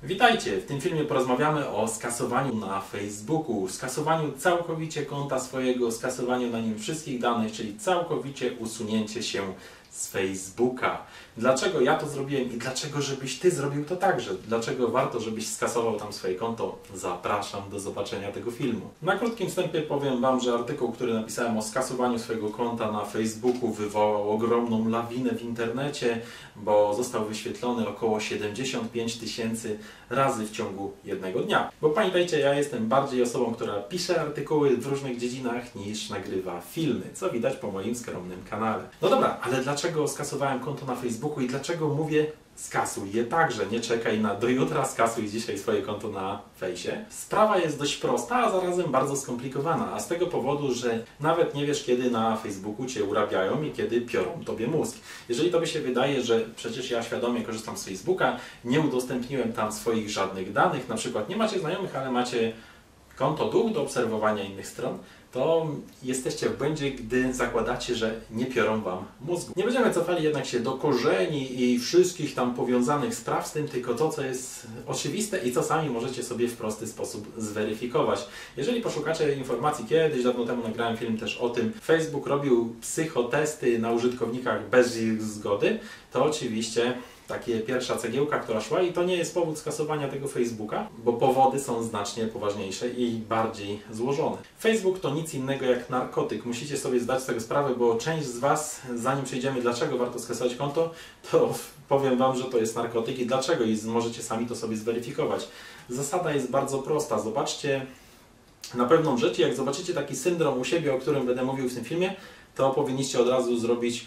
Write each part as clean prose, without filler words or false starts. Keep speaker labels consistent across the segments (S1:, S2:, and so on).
S1: Witajcie! W tym filmie porozmawiamy o skasowaniu na Facebooku, skasowaniu całkowicie konta swojego, skasowaniu na nim wszystkich danych, czyli całkowicie usunięcie się z Facebooka. Dlaczego ja to zrobiłem i dlaczego żebyś Ty zrobił to także? Dlaczego warto, żebyś skasował tam swoje konto? Zapraszam do zobaczenia tego filmu. Na krótkim wstępie powiem Wam, że artykuł, który napisałem o skasowaniu swojego konta na Facebooku wywołał ogromną lawinę w internecie, bo został wyświetlony około 75 000 razy w ciągu jednego dnia. Bo pamiętajcie, ja jestem bardziej osobą, która pisze artykuły w różnych dziedzinach niż nagrywa filmy, co widać po moim skromnym kanale. No dobra, ale dlaczego skasowałem konto na Facebooku i dlaczego mówię skasuj je także? Nie czekaj do jutra, skasuj dzisiaj swoje konto na fejsie. Sprawa jest dość prosta, a zarazem bardzo skomplikowana, a z tego powodu, że nawet nie wiesz, kiedy na Facebooku Cię urabiają i kiedy piorą Tobie mózg. Jeżeli Tobie się wydaje, że przecież ja świadomie korzystam z Facebooka, nie udostępniłem tam swoich żadnych danych, na przykład nie macie znajomych, ale macie konto duch do obserwowania innych stron, to jesteście w błędzie, gdy zakładacie, że nie piorą Wam mózgu. Nie będziemy cofali jednak się do korzeni i wszystkich tam powiązanych spraw z tym, tylko to, co jest oczywiste i co sami możecie sobie w prosty sposób zweryfikować. Jeżeli poszukacie informacji, kiedyś dawno temu nagrałem film też o tym, Facebook robił psychotesty na użytkownikach bez ich zgody, to oczywiście takie pierwsza cegiełka, która szła i to nie jest powód skasowania tego Facebooka, bo powody są znacznie poważniejsze i bardziej złożone. Facebook to nic innego jak narkotyk. Musicie sobie zdać z tego sprawę, bo część z Was, zanim przejdziemy dlaczego warto skasować konto, to powiem Wam, że to jest narkotyk i dlaczego i możecie sami to sobie zweryfikować. Zasada jest bardzo prosta. Zobaczcie na pewną rzecz, jak zobaczycie taki syndrom u siebie, o którym będę mówił w tym filmie, to powinniście od razu zrobić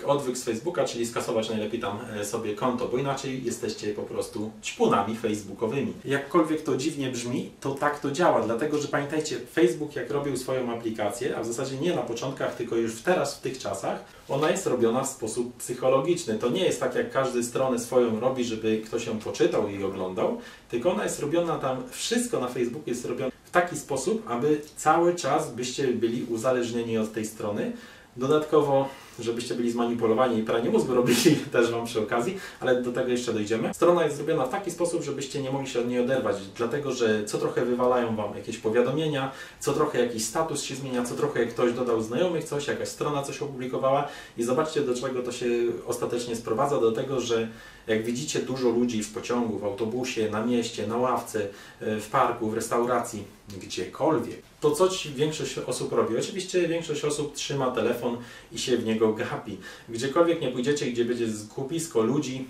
S1: odwyk z Facebooka, czyli skasować najlepiej tam sobie konto, bo inaczej jesteście po prostu ćpunami facebookowymi. Jakkolwiek to dziwnie brzmi, to tak to działa, dlatego że pamiętajcie, Facebook jak robił swoją aplikację, a w zasadzie nie na początkach, tylko już teraz w tych czasach, ona jest robiona w sposób psychologiczny. To nie jest tak, jak każdy stronę swoją robi, żeby ktoś ją poczytał i oglądał, tylko ona jest robiona tam, wszystko na Facebooku jest robione w taki sposób, aby cały czas byście byli uzależnieni od tej strony. Dodatkowo, żebyście byli zmanipulowani i pranie mózgu robili też Wam przy okazji, ale do tego jeszcze dojdziemy. Strona jest zrobiona w taki sposób, żebyście nie mogli się od niej oderwać, dlatego że co trochę wywalają Wam jakieś powiadomienia, co trochę jakiś status się zmienia, co trochę jak ktoś dodał znajomych coś, jakaś strona coś opublikowała i zobaczcie, do czego to się ostatecznie sprowadza, do tego, że jak widzicie dużo ludzi w pociągu, w autobusie, na mieście, na ławce, w parku, w restauracji, gdziekolwiek, to coś większość osób robi. Oczywiście większość osób trzyma telefon i się w niego gapi. Gdziekolwiek nie pójdziecie, gdzie będzie skupisko ludzi,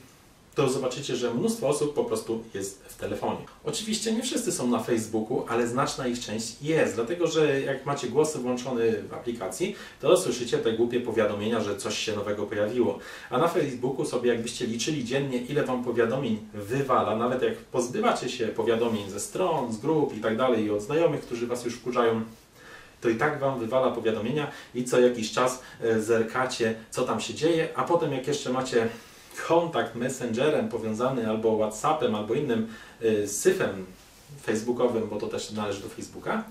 S1: to zobaczycie, że mnóstwo osób po prostu jest w telefonie. Oczywiście nie wszyscy są na Facebooku, ale znaczna ich część jest, dlatego że jak macie głosy włączone w aplikacji, to słyszycie te głupie powiadomienia, że coś się nowego pojawiło. A na Facebooku sobie jakbyście liczyli dziennie, ile Wam powiadomień wywala, nawet jak pozbywacie się powiadomień ze stron, z grup i tak dalej i od znajomych, którzy Was już wkurzają, to i tak Wam wywala powiadomienia i co jakiś czas zerkacie, co tam się dzieje, a potem jak jeszcze macie kontakt Messengerem powiązany albo WhatsAppem, albo innym syfem facebookowym, bo to też należy do Facebooka,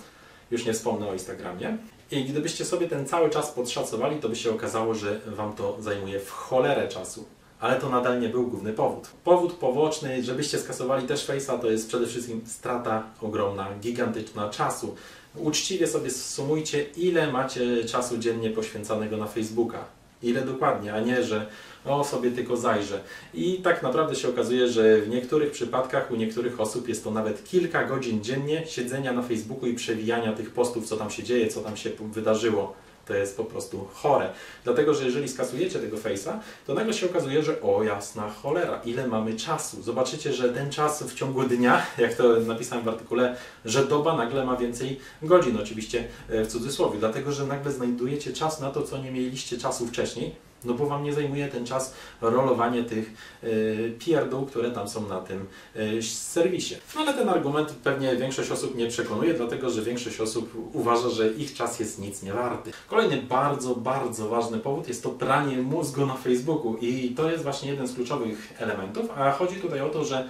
S1: już nie wspomnę o Instagramie. I gdybyście sobie ten cały czas podszacowali, to by się okazało, że Wam to zajmuje w cholerę czasu. Ale to nadal nie był główny powód. Powód poboczny, żebyście skasowali też Face'a, to jest przede wszystkim strata ogromna, gigantyczna czasu. Uczciwie sobie sumujcie, ile macie czasu dziennie poświęcanego na Facebooka. Ile dokładnie, a nie, że sobie tylko zajrzę. I tak naprawdę się okazuje, że w niektórych przypadkach u niektórych osób jest to nawet kilka godzin dziennie siedzenia na Facebooku i przewijania tych postów, co tam się dzieje, co tam się wydarzyło. To jest po prostu chore. Dlatego, że jeżeli skasujecie tego Face'a, to nagle się okazuje, że o jasna cholera, ile mamy czasu. Zobaczycie, że ten czas w ciągu dnia, jak to napisałem w artykule, że doba nagle ma więcej godzin, oczywiście w cudzysłowie. Dlatego, że nagle znajdujecie czas na to, co nie mieliście czasu wcześniej. No bo Wam nie zajmuje ten czas rolowanie tych pierdół, które tam są na tym serwisie. No ale ten argument pewnie większość osób nie przekonuje, dlatego że większość osób uważa, że ich czas jest nic nie warty. Kolejny bardzo, bardzo ważny powód jest to pranie mózgu na Facebooku i to jest właśnie jeden z kluczowych elementów, a chodzi tutaj o to, że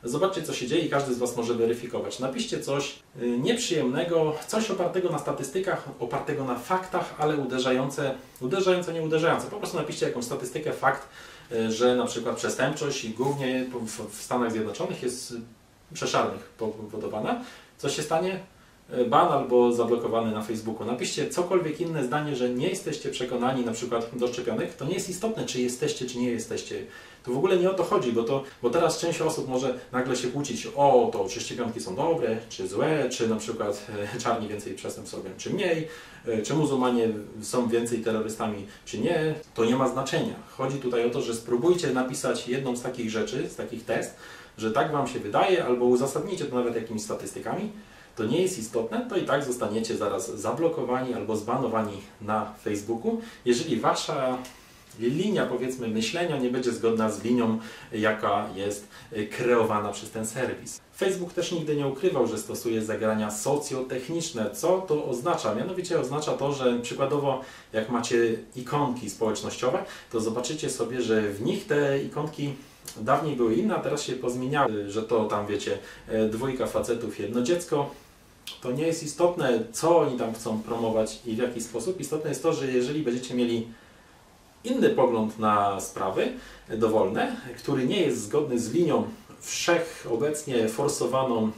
S1: zobaczcie, co się dzieje i każdy z Was może weryfikować. Napiszcie coś nieprzyjemnego, coś opartego na statystykach, opartego na faktach, ale uderzające, nie uderzające. Po prostu napiszcie jakąś statystykę, fakt, że na przykład przestępczość i głównie w Stanach Zjednoczonych jest przeszarnych powodowana. Co się stanie? Ban albo zablokowany na Facebooku. Napiszcie cokolwiek inne zdanie, że nie jesteście przekonani na przykład do szczepionek. To nie jest istotne, czy jesteście, czy nie jesteście. To w ogóle nie o to chodzi, bo teraz część osób może nagle się kłócić, czy szczepionki są dobre, czy złe, czy na przykład czarni więcej przestępstw robią, czy mniej, czy muzułmanie są więcej terrorystami, czy nie. To nie ma znaczenia. Chodzi tutaj o to, że spróbujcie napisać jedną z takich rzeczy, z takich test, że tak Wam się wydaje, albo uzasadnijcie to nawet jakimiś statystykami. To nie jest istotne, to i tak zostaniecie zaraz zablokowani albo zbanowani na Facebooku, jeżeli Wasza linia, powiedzmy, myślenia nie będzie zgodna z linią, jaka jest kreowana przez ten serwis. Facebook też nigdy nie ukrywał, że stosuje zagrania socjotechniczne. Co to oznacza? Mianowicie oznacza to, że przykładowo jak macie ikonki społecznościowe, to zobaczycie sobie, że w nich te ikonki dawniej były inne, a teraz się pozmieniały, że to tam wiecie, dwójka facetów, jedno dziecko. To nie jest istotne, co oni tam chcą promować i w jaki sposób. Istotne jest to, że jeżeli będziecie mieli inny pogląd na sprawy dowolne, który nie jest zgodny z linią wszechobecnie forsowaną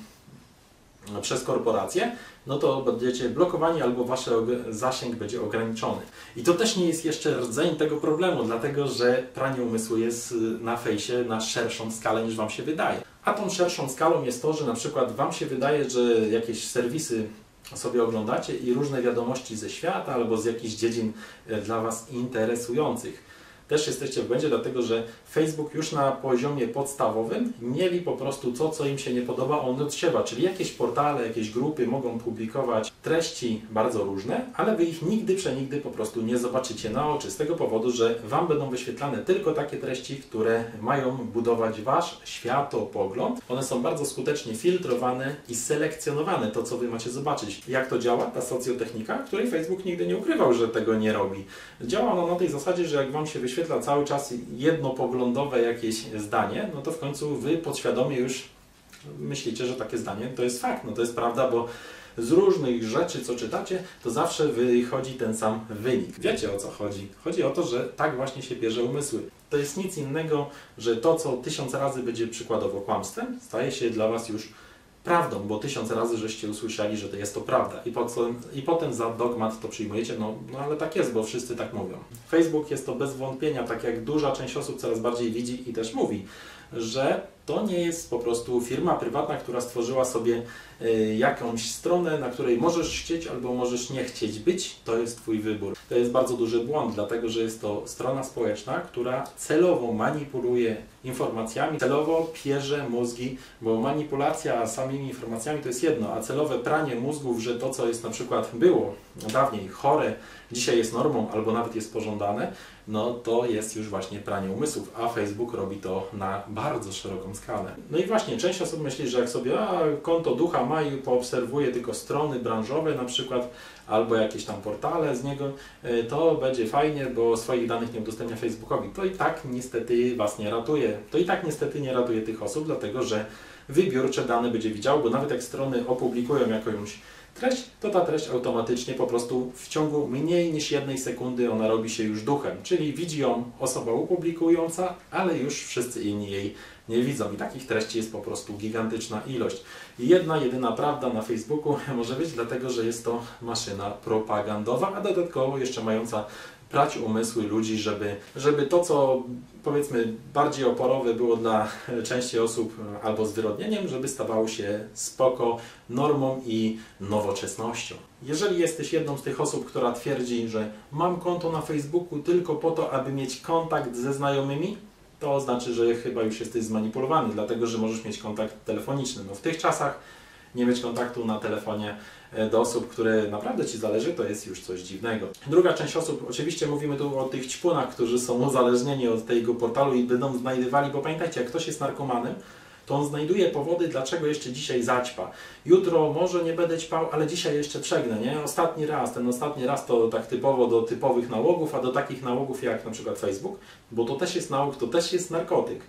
S1: przez korporacje, no to będziecie blokowani albo wasz zasięg będzie ograniczony. I to też nie jest jeszcze rdzeń tego problemu, dlatego że pranie umysłu jest na fejsie na szerszą skalę niż Wam się wydaje. A tą szerszą skalą jest to, że na przykład Wam się wydaje, że jakieś serwisy sobie oglądacie i różne wiadomości ze świata albo z jakichś dziedzin dla Was interesujących. Też jesteście w błędzie, dlatego że Facebook już na poziomie podstawowym mieli po prostu to, co im się nie podoba, on odsiewa, czyli jakieś portale, jakieś grupy mogą publikować treści bardzo różne, ale Wy ich nigdy, przenigdy po prostu nie zobaczycie na oczy, z tego powodu, że Wam będą wyświetlane tylko takie treści, które mają budować Wasz światopogląd. One są bardzo skutecznie filtrowane i selekcjonowane, to co Wy macie zobaczyć. Jak to działa, ta socjotechnika, której Facebook nigdy nie ukrywał, że tego nie robi. Działa ona na tej zasadzie, że jak Wam się wyświetla cały czas jednopoglądowe jakieś zdanie, no to w końcu Wy podświadomie już myślicie, że takie zdanie to jest fakt, no to jest prawda, bo z różnych rzeczy, co czytacie, to zawsze wychodzi ten sam wynik. Wiecie, o co chodzi? Chodzi o to, że tak właśnie się bierze umysły. To jest nic innego, że to, co 1000 razy będzie przykładowo kłamstwem, staje się dla Was już prawdą, bo 1000 razy żeście usłyszeli, że to jest to prawda i potem za dogmat to przyjmujecie, no ale tak jest, bo wszyscy tak mówią. Facebook jest to bez wątpienia, tak jak duża część osób coraz bardziej widzi i też mówi, że to nie jest po prostu firma prywatna, która stworzyła sobie jakąś stronę, na której możesz chcieć albo możesz nie chcieć być, to jest Twój wybór. To jest bardzo duży błąd, dlatego że jest to strona społeczna, która celowo manipuluje informacjami, celowo pierze mózgi, bo manipulacja samymi informacjami to jest jedno, a celowe pranie mózgów, że to, co jest na przykład było dawniej chore, dzisiaj jest normą albo nawet jest pożądane, no to jest już właśnie pranie umysłów, a Facebook robi to na bardzo szeroką skalę. No i właśnie, część osób myśli, że jak sobie konto ducha ma i poobserwuje tylko strony branżowe na przykład, albo jakieś tam portale z niego, to będzie fajnie, bo swoich danych nie udostępnia Facebookowi. To i tak niestety Was nie ratuje. To i tak niestety nie ratuje tych osób, dlatego że wybiórcze dane będzie widział, bo nawet jak strony opublikują jakąś treść, to ta treść automatycznie po prostu w ciągu mniej niż 1 sekundy ona robi się już duchem, czyli widzi ją osoba opublikująca, ale już wszyscy inni jej nie widzą i takich treści jest po prostu gigantyczna ilość. I jedna, jedyna prawda na Facebooku może być dlatego, że jest to maszyna propagandowa, a dodatkowo jeszcze mająca prać umysły ludzi, żeby to, co powiedzmy bardziej oporowe było dla części osób albo zwyrodnieniem, żeby stawało się spoko normą i nowoczesnością. Jeżeli jesteś jedną z tych osób, która twierdzi, że mam konto na Facebooku tylko po to, aby mieć kontakt ze znajomymi, to znaczy, że chyba już jesteś zmanipulowany, dlatego że możesz mieć kontakt telefoniczny. No w tych czasach nie mieć kontaktu na telefonie do osób, które naprawdę Ci zależy, to jest już coś dziwnego. Druga część osób, oczywiście mówimy tu o tych ćpunach, którzy są uzależnieni od tego portalu i będą znajdywali, bo pamiętajcie, jak ktoś jest narkomanem, to on znajduje powody, dlaczego jeszcze dzisiaj zaćpa. Jutro może nie będę ćpał, ale dzisiaj jeszcze przegnę, nie? Ostatni raz, ten ostatni raz to tak typowo do typowych nałogów, a do takich nałogów jak na przykład Facebook, bo to też jest nałóg, to też jest narkotyk.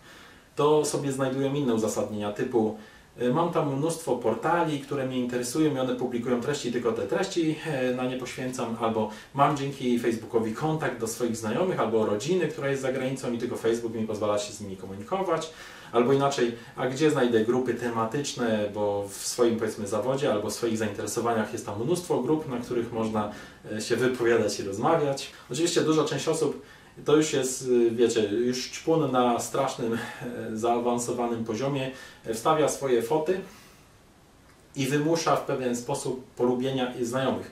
S1: To sobie znajdują inne uzasadnienia typu Mam tam mnóstwo portali, które mnie interesują i one publikują treści, tylko te treści na nie poświęcam, albo mam dzięki Facebookowi kontakt do swoich znajomych albo rodziny, która jest za granicą i tylko Facebook mi pozwala się z nimi komunikować. Albo inaczej, a gdzie znajdę grupy tematyczne, bo w swoim, powiedzmy, zawodzie albo w swoich zainteresowaniach jest tam mnóstwo grup, na których można się wypowiadać i rozmawiać. Oczywiście duża część osób to już jest, wiecie, już ćpun na strasznym, zaawansowanym poziomie, wstawia swoje foty i wymusza w pewien sposób polubienia znajomych.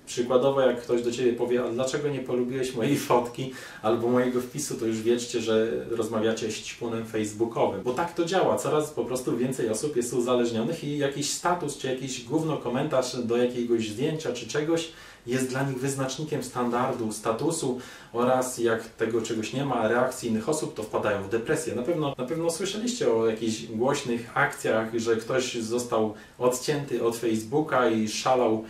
S1: Przykładowo, jak ktoś do Ciebie powie, a dlaczego nie polubiłeś mojej fotki albo mojego wpisu, to już wiedzcie, że rozmawiacie z ćpunem facebookowym. Bo tak to działa, coraz po prostu więcej osób jest uzależnionych i jakiś status, czy jakiś gówno komentarz do jakiegoś zdjęcia, czy czegoś jest dla nich wyznacznikiem standardu, statusu oraz jak tego czegoś nie ma, reakcji innych osób, to wpadają w depresję. Na pewno słyszeliście o jakichś głośnych akcjach, że ktoś został odcięty od Facebooka i szalał.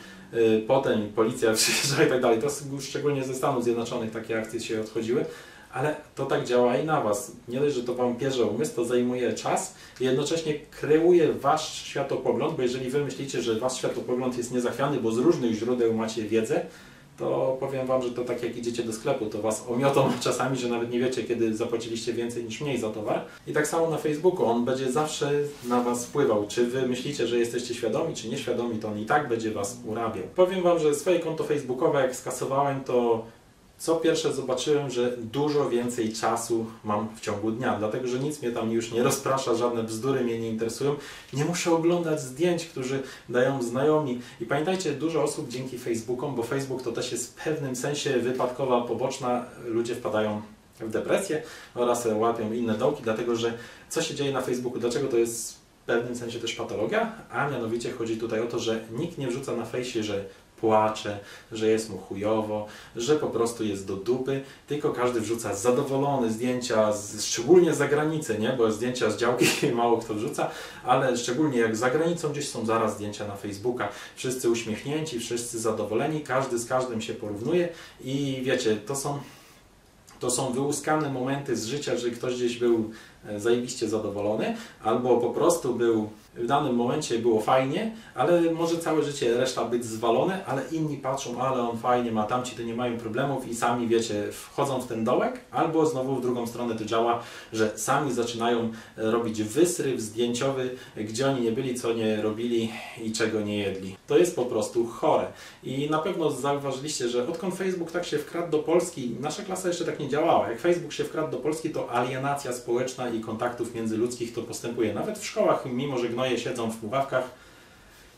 S1: Potem policja przyjeżdża i tak dalej. To szczególnie ze Stanów Zjednoczonych takie akcje się odchodziły, ale to tak działa i na Was. Nie dość, że to Wam pierze umysł, to zajmuje czas i jednocześnie kreuje Wasz światopogląd, bo jeżeli Wy myślicie, że Wasz światopogląd jest niezachwiany, bo z różnych źródeł macie wiedzę, to powiem Wam, że to tak jak idziecie do sklepu, to Was omiotą czasami, że nawet nie wiecie, kiedy zapłaciliście więcej niż mniej za towar. I tak samo na Facebooku, on będzie zawsze na Was wpływał. Czy Wy myślicie, że jesteście świadomi, czy nieświadomi, to on i tak będzie Was urabiał. Powiem Wam, że swoje konto facebookowe jak skasowałem, to co pierwsze zobaczyłem, że dużo więcej czasu mam w ciągu dnia, dlatego że nic mnie tam już nie rozprasza, żadne bzdury mnie nie interesują. Nie muszę oglądać zdjęć, które dają znajomi. I pamiętajcie, dużo osób dzięki Facebookom, bo Facebook to też jest w pewnym sensie wypadkowa poboczna, ludzie wpadają w depresję oraz łapią inne dołki, dlatego że co się dzieje na Facebooku, dlaczego to jest w pewnym sensie też patologia, a mianowicie chodzi tutaj o to, że nikt nie wrzuca na fejsie, że płacze, że jest mu chujowo, że po prostu jest do dupy, tylko każdy wrzuca zadowolone zdjęcia, szczególnie z zagranicy, nie? Bo zdjęcia z działki mało kto wrzuca, ale szczególnie jak za granicą gdzieś są zaraz zdjęcia na Facebooka. Wszyscy uśmiechnięci, wszyscy zadowoleni, każdy z każdym się porównuje i wiecie, to są wyłuskane momenty z życia, że ktoś gdzieś był zajebiście zadowolony, albo po prostu w danym momencie było fajnie, ale może całe życie reszta być zwalone, ale inni patrzą, ale on fajnie ma, tamci to nie mają problemów i sami, wiecie, wchodzą w ten dołek, albo znowu w drugą stronę to działa, że sami zaczynają robić wysryw zdjęciowy, gdzie oni nie byli, co nie robili i czego nie jedli. To jest po prostu chore. I na pewno zauważyliście, że odkąd Facebook tak się wkradł do Polski, nasza klasa jeszcze tak nie działała. Jak Facebook się wkradł do Polski, to alienacja społeczna i kontaktów międzyludzkich to postępuje. Nawet w szkołach, mimo że gnoje siedzą w ławkach,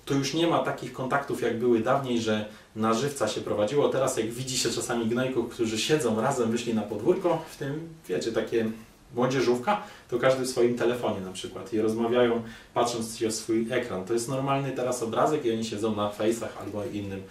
S1: to już nie ma takich kontaktów, jak były dawniej, że na żywca się prowadziło. Teraz jak widzi się czasami gnojków, którzy siedzą razem, wyszli na podwórko, w tym, wiecie, takie młodzieżówka, to każdy w swoim telefonie na przykład i rozmawiają patrząc się w swój ekran. To jest normalny teraz obrazek i oni siedzą na Face'ach albo innym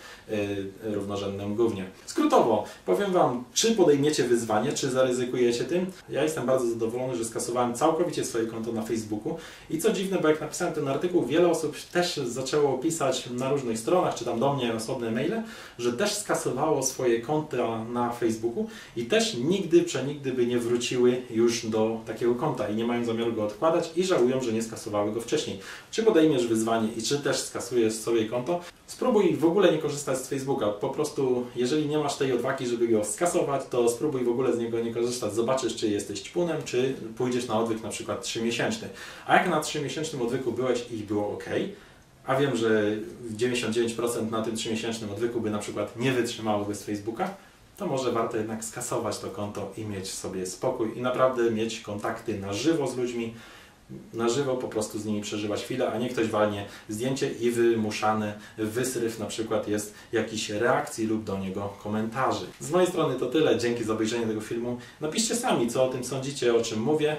S1: równorzędnym gównie. Skrótowo, powiem Wam, czy podejmiecie wyzwanie, czy zaryzykujecie tym. Ja jestem bardzo zadowolony, że skasowałem całkowicie swoje konto na Facebooku i co dziwne, bo jak napisałem ten artykuł, wiele osób też zaczęło pisać na różnych stronach, czy tam do mnie osobne maile, że też skasowało swoje konta na Facebooku i też nigdy, przenigdy by nie wróciły już do takiego konta i nie mają zamiaru go odkładać i żałują, że nie skasowały go wcześniej. Czy podejmiesz wyzwanie i czy też skasujesz swoje konto? Spróbuj w ogóle nie korzystać z Facebooka. Po prostu, jeżeli nie masz tej odwagi, żeby go skasować, to spróbuj w ogóle z niego nie korzystać. Zobaczysz, czy jesteś ćpunem, czy pójdziesz na odwyk na przykład 3-miesięczny. A jak na 3-miesięcznym odwyku byłeś i było ok, a wiem, że 99% na tym 3-miesięcznym odwyku by na przykład nie wytrzymało bez Facebooka, to może warto jednak skasować to konto i mieć sobie spokój i naprawdę mieć kontakty na żywo z ludźmi, na żywo po prostu z nimi przeżywać chwilę, a nie ktoś walnie zdjęcie i wymuszany wysryw na przykład jest jakiejś reakcji lub do niego komentarzy. Z mojej strony to tyle, dzięki za obejrzenie tego filmu. Napiszcie sami, co o tym sądzicie, o czym mówię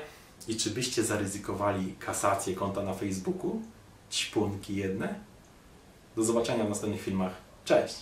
S1: i czy byście zaryzykowali kasację konta na Facebooku? Ćpunki jedne. Do zobaczenia w następnych filmach. Cześć!